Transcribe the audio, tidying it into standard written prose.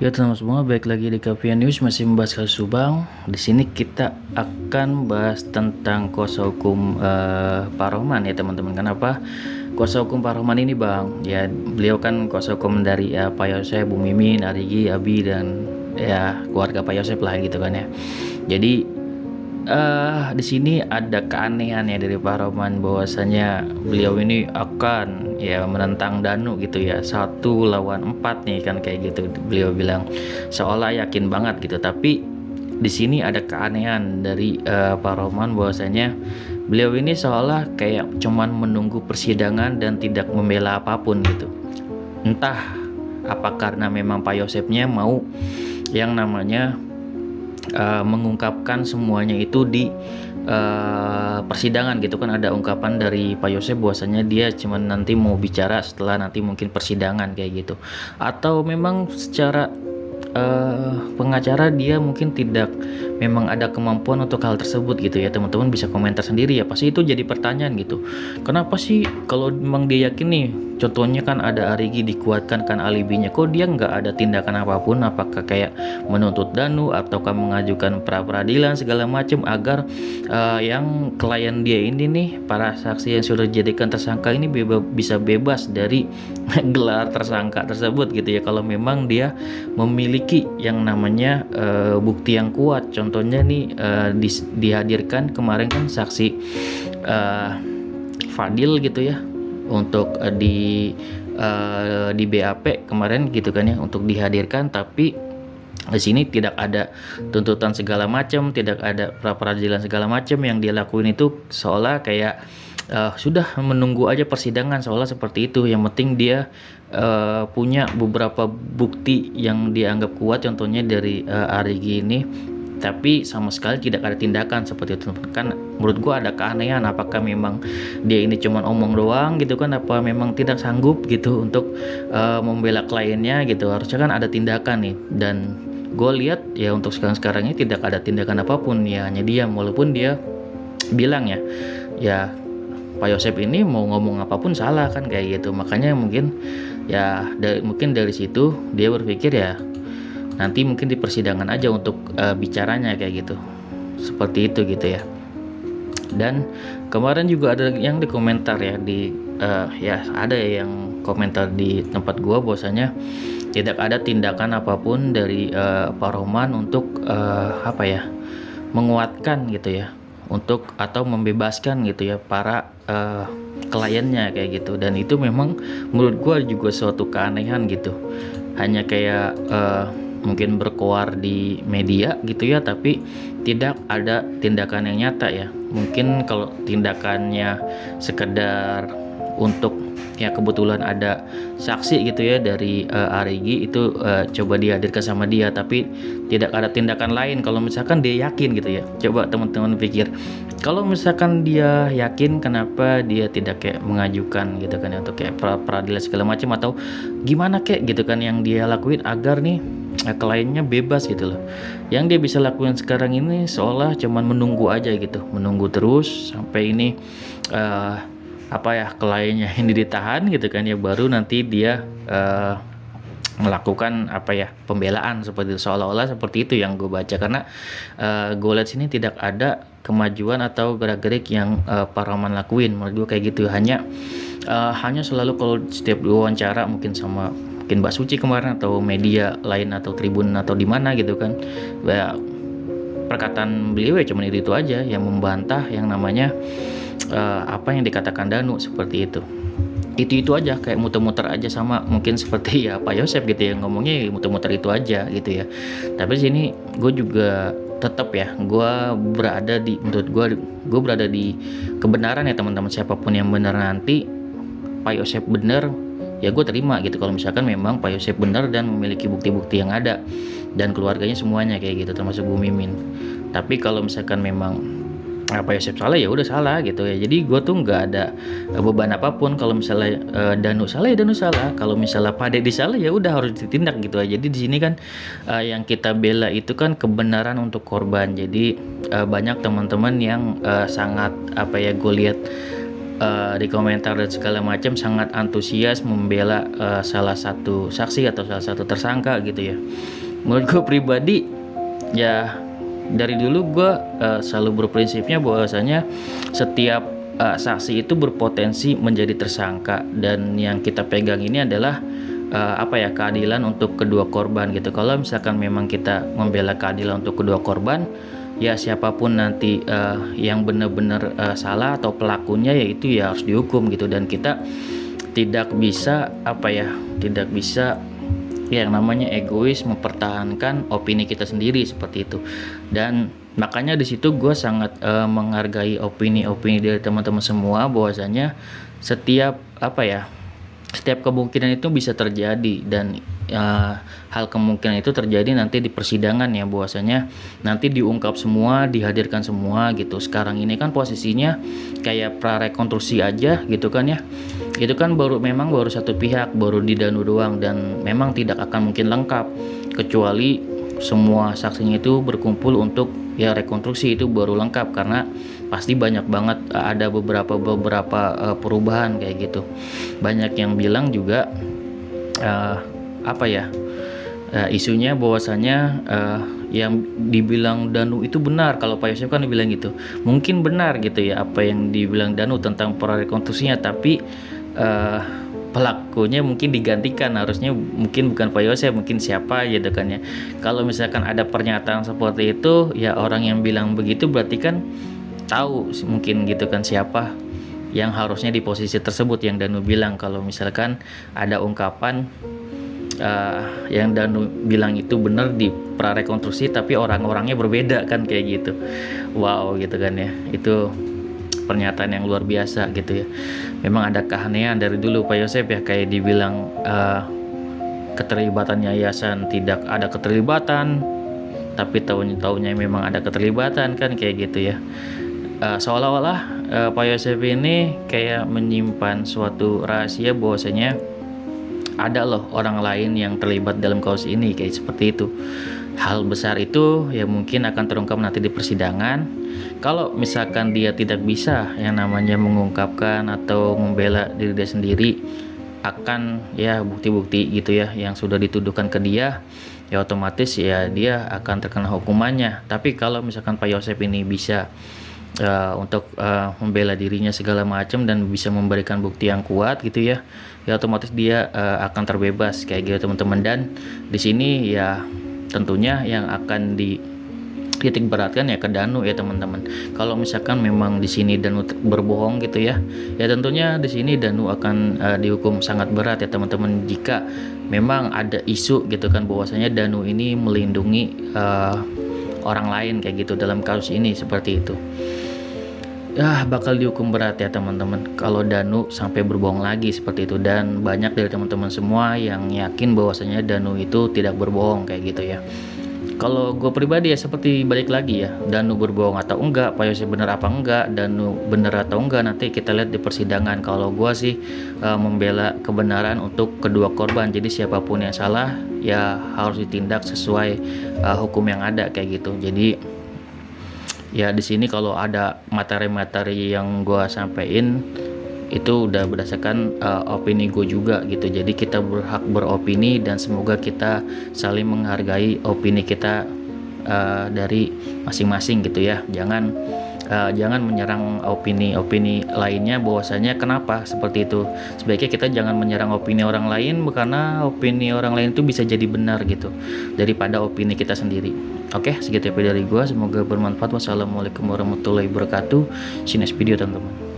Ya teman-teman semua, baik lagi di Kapia News masih membahas kasus Subang. Di sini kita akan bahas tentang kuasa hukum Pak Rohman ya teman-teman. Kenapa kuasa hukum Pak Rohman ini bang? Ya beliau kan kuasa hukum dari Pak Yosef, Bu Mimin, Arigi, Abi dan ya keluarga Pak Yosef lah gitu kan ya. Jadi di sini ada keanehan ya dari Pak Rohman bahwasanya beliau ini akan ya menentang Danu gitu ya, 1 lawan 4 nih kan kayak gitu beliau bilang, seolah yakin banget gitu. Tapi di sini ada keanehan dari Pak Rohman bahwasanya beliau ini seolah kayak cuman menunggu persidangan dan tidak membela apapun gitu. Entah apa karena memang Pak Yosefnya mau yang namanya mengungkapkan semuanya itu di persidangan gitu kan. Ada ungkapan dari Pak Yosef bahwasanya dia cuman nanti mau bicara setelah nanti mungkin persidangan kayak gitu, atau memang secara pengacara dia mungkin tidak memang ada kemampuan untuk hal tersebut gitu ya. Teman-teman bisa komentar sendiri ya, pasti itu jadi pertanyaan gitu. Kenapa sih kalau memang dia yakin nih, contohnya kan ada Arigi dikuatkan kan alibinya, kok dia nggak ada tindakan apapun? Apakah kayak menuntut Danu ataukah mengajukan pra peradilan segala macam agar yang klien dia ini nih, para saksi yang sudah dijadikan tersangka ini bisa bebas dari gelar tersangka tersebut gitu ya, kalau memang dia memiliki yang namanya bukti yang kuat. Contohnya nih dihadirkan kemarin kan saksi Fadil gitu ya untuk di BAP kemarin gitu kan ya, untuk dihadirkan. Tapi di sini tidak ada tuntutan segala macam, tidak ada pra peradilan segala macam. Yang dia lakuin itu seolah kayak sudah menunggu aja persidangan, seolah seperti itu. Yang penting dia punya beberapa bukti yang dianggap kuat, contohnya dari Arigi ini, tapi sama sekali tidak ada tindakan seperti itu kan. Menurut gua ada keanehan, apakah memang dia ini cuma omong doang gitu kan, apa memang tidak sanggup gitu untuk membela kliennya gitu. Harusnya kan ada tindakan nih, dan gue lihat ya untuk sekarang ini tidak ada tindakan apapun ya, hanya diam. Walaupun dia bilang ya Pak Yosef ini mau ngomong apapun salah kan kayak gitu. Makanya mungkin ya mungkin dari situ dia berpikir ya nanti mungkin di persidangan aja untuk bicaranya kayak gitu, seperti itu gitu ya. Dan kemarin juga ada yang di komentar ya ya ada yang komentar di tempat gua bahwasanya tidak ada tindakan apapun dari Pak Rohman untuk apa ya, menguatkan gitu ya, untuk atau membebaskan gitu ya para kliennya kayak gitu. Dan itu memang menurut gua juga suatu keanehan gitu, hanya kayak mungkin berkoar di media gitu ya, tapi tidak ada tindakan yang nyata ya. Mungkin kalau tindakannya sekedar untuk ya kebetulan ada saksi gitu ya dari Arigi itu coba dihadirkan sama dia, tapi tidak ada tindakan lain. Kalau misalkan dia yakin gitu ya, coba teman-teman pikir, kalau misalkan dia yakin, kenapa dia tidak kayak mengajukan gitu kan ya, untuk kayak peradilan segala macam, atau gimana kayak gitu kan yang dia lakuin agar nih kliennya bebas gitu loh. Yang dia bisa lakuin sekarang ini seolah cuman menunggu aja gitu, menunggu terus sampai ini apa ya, kliennya ini ditahan gitu kan ya, baru nanti dia melakukan apa ya, pembelaan seperti itu. Seolah-olah seperti itu yang gue baca, karena gue lihat sini tidak ada kemajuan atau gerak-gerik yang Pak Rohman lakuin. Menurut gue kayak gitu, hanya selalu kalau setiap diwawancara mungkin sama mungkin Mbak Suci kemarin atau media lain atau Tribun atau di mana gitu kan, ya, perkataan beliau ya cuma itu aja yang membantah yang namanya apa yang dikatakan Danu, seperti itu aja, kayak muter-muter aja, sama mungkin seperti ya Pak Yosef gitu ya, ngomongnya muter-muter itu aja gitu ya. Tapi sini gue juga tetap ya, menurut gue berada di kebenaran ya teman-teman. Siapapun yang benar nanti, Pak Yosef benar ya gue terima gitu. Kalau misalkan memang Pak Yosef benar dan memiliki bukti-bukti yang ada, dan keluarganya semuanya kayak gitu, termasuk Bu Mimin. Tapi kalau misalkan memang Pak Yosef salah ya udah salah gitu ya. Jadi gue tuh nggak ada beban apapun. Kalau misalnya Danu salah ya Danu salah, kalau misalnya Pak Dedi salah ya udah harus ditindak gitu aja. Jadi di sini kan yang kita bela itu kan kebenaran untuk korban. Jadi banyak teman-teman yang sangat apa ya, gue lihat di komentar dan segala macam sangat antusias membela salah satu saksi atau salah satu tersangka gitu ya. Menurut gue pribadi ya, dari dulu gue selalu berprinsipnya bahwasanya setiap saksi itu berpotensi menjadi tersangka, dan yang kita pegang ini adalah keadilan untuk kedua korban gitu. Kalau misalkan memang kita membela keadilan untuk kedua korban, ya siapapun nanti yang benar-benar salah atau pelakunya, yaitu ya harus dihukum gitu. Dan kita tidak bisa tidak bisa yang namanya egois mempertahankan opini kita sendiri seperti itu. Dan makanya di situ gue sangat menghargai opini-opini dari teman-teman semua, bahwasanya setiap setiap kemungkinan itu bisa terjadi, dan hal kemungkinan itu terjadi nanti di persidangan ya, bahwasanya nanti diungkap semua, dihadirkan semua gitu. Sekarang ini kan posisinya kayak prarekonstruksi aja gitu kan ya, itu kan memang baru satu pihak, baru di Danu doang, dan memang tidak akan mungkin lengkap kecuali semua saksinya itu berkumpul untuk ya rekonstruksi, itu baru lengkap, karena pasti banyak banget ada beberapa perubahan kayak gitu. Banyak yang bilang juga isunya bahwasanya yang dibilang Danu itu benar. Kalau Pak Yosef kan dibilang gitu, mungkin benar gitu ya apa yang dibilang Danu tentang prarekonstruksinya, tapi pelakunya mungkin digantikan, harusnya mungkin bukan Pak Yosef, mungkin siapa gitu kan ya. Kalau misalkan ada pernyataan seperti itu, ya orang yang bilang begitu berarti kan tahu mungkin gitu kan siapa yang harusnya di posisi tersebut yang Danu bilang. Kalau misalkan ada ungkapan yang Danu bilang itu benar di prarekonstruksi tapi orang-orangnya berbeda kan kayak gitu. Wow gitu kan ya, itu pernyataan yang luar biasa gitu ya. Memang ada keanehan dari dulu Pak Yosef ya, kayak dibilang keterlibatan yayasan tidak ada keterlibatan, tapi tahunya memang ada keterlibatan kan kayak gitu ya. Seolah-olah Pak Yosef ini kayak menyimpan suatu rahasia bahwasanya ada loh orang lain yang terlibat dalam kasus ini, kayak seperti itu. Hal besar itu ya mungkin akan terungkap nanti di persidangan. Kalau misalkan dia tidak bisa yang namanya mengungkapkan atau membela diri dia sendiri akan ya bukti-bukti gitu ya yang sudah dituduhkan ke dia, ya otomatis ya dia akan terkena hukumannya. Tapi kalau misalkan Pak Yosef ini bisa untuk membela dirinya segala macam dan bisa memberikan bukti yang kuat gitu ya, ya otomatis dia akan terbebas kayak gitu teman-teman. Dan di sini ya tentunya yang akan titik beratkan ya ke Danu ya teman-teman. Kalau misalkan memang di sini Danu berbohong gitu ya, ya tentunya di sini Danu akan dihukum sangat berat ya teman-teman. Jika memang ada isu gitu kan bahwasanya Danu ini melindungi orang lain kayak gitu dalam kasus ini seperti itu, ya bakal dihukum berat ya teman-teman kalau Danu sampai berbohong lagi seperti itu. Dan banyak dari teman-teman semua yang yakin bahwasanya Danu itu tidak berbohong kayak gitu ya. Kalau gue pribadi ya seperti balik lagi ya, Danu berbohong atau enggak, Pak Yosef bener apa enggak, Danu bener atau enggak, nanti kita lihat di persidangan. Kalau gue sih membela kebenaran untuk kedua korban, jadi siapapun yang salah ya harus ditindak sesuai hukum yang ada kayak gitu. Jadi ya di sini kalau ada materi-materi yang gue sampein itu udah berdasarkan opini gue juga gitu. Jadi kita berhak beropini dan semoga kita saling menghargai opini kita dari masing-masing gitu ya. Jangan menyerang opini lainnya bahwasanya kenapa seperti itu. Sebaiknya kita jangan menyerang opini orang lain karena opini orang lain itu bisa jadi benar gitu daripada opini kita sendiri. Oke, segitu ya dari gue, semoga bermanfaat. Wassalamualaikum warahmatullahi wabarakatuh. See you next video teman-teman.